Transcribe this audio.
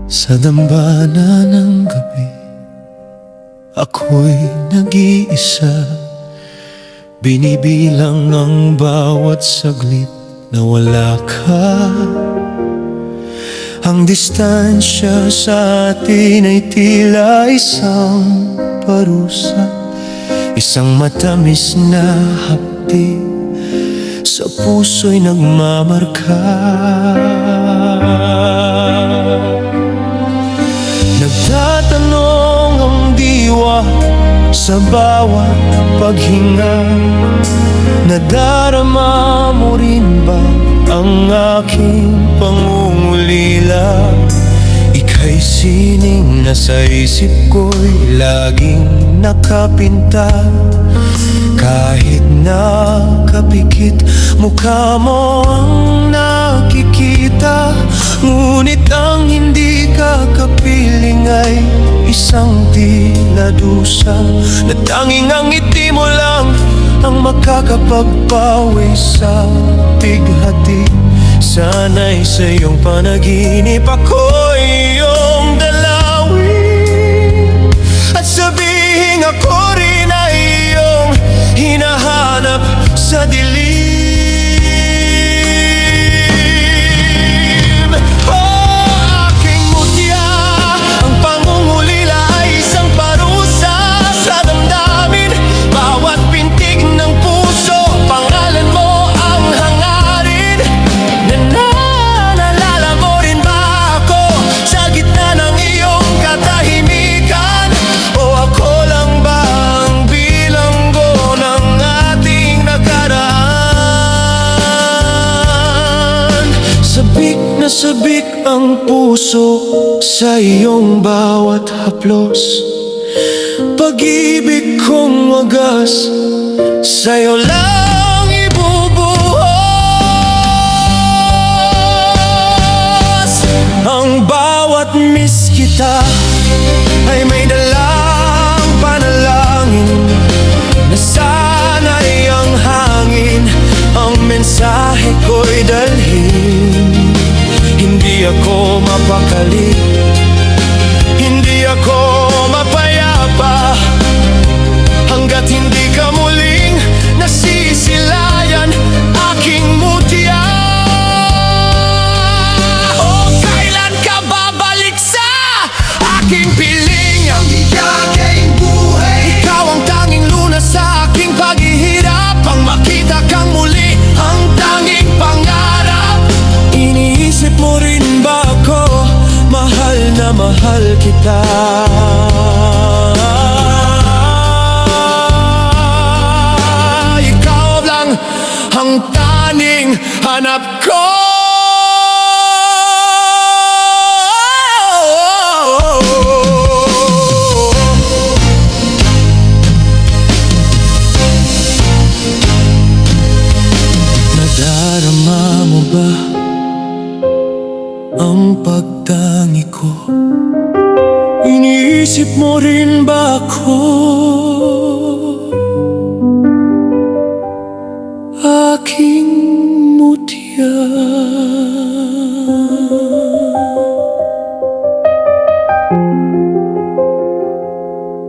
Sa dambana ng gabi, ako'y nag-iisa. Binibilang ang bawat saglit na wala ka. Ang distansya sa atin ay tila isang parusa, isang matamis na hapdi sa puso'y nagmamarka. Nagtatanong ang diwa sa bawat paghinga, nadarama mo rin ba ang aking pangungulila? Ika'y sining na sa isip ko'y laging nakapinta. Kahit nakapikit, mukha mo ang nakikita. Ngunit ang hindi kakapiling ay isang tila dusa, na tanging ang ngiti mo lang ang makakapagpawi sa bighati. Sana'y sa iyong panaginip ako'y iyong dalawin, at sabihin ako rin ay iyong hinahanap sa dilim. Oh, aking mutya, ang pangungulila ay isang parusa sa damdamin. Bawat pintig ng puso, pangalan mo ang hangarin. Naalala mo rin ba ako sa gitna ng iyong katahimikan? O ako lang ba ang bilanggo ng ating nakaraan? Sabik na sabik ang puso sa iyong bawat haplos. Pag-ibig kong wagas sa'yo lang ibubuhos. Ang bawat miss kita ay may dalang panalangin, na sana'y ang hangin ang mensahe ko'y dalhin. Hindi ako mapakali, hindi ako mapayapa, hanggat hindi ka muling nasisilayan, aking mutya. O kailan ka babalik sa aking piling? Ang aking buhay, ikaw ang tanging lunas sa aking paghihirap. Ang makita kang muli ang tanging pangarap. Iniisip mo rin ba ako? Mahal na mahal kita. Ikaw lang ang tanging hanap ko. Nadarama mo ba ang pagtangi ko? Iniisip mo rin ba ako? Aking mutya.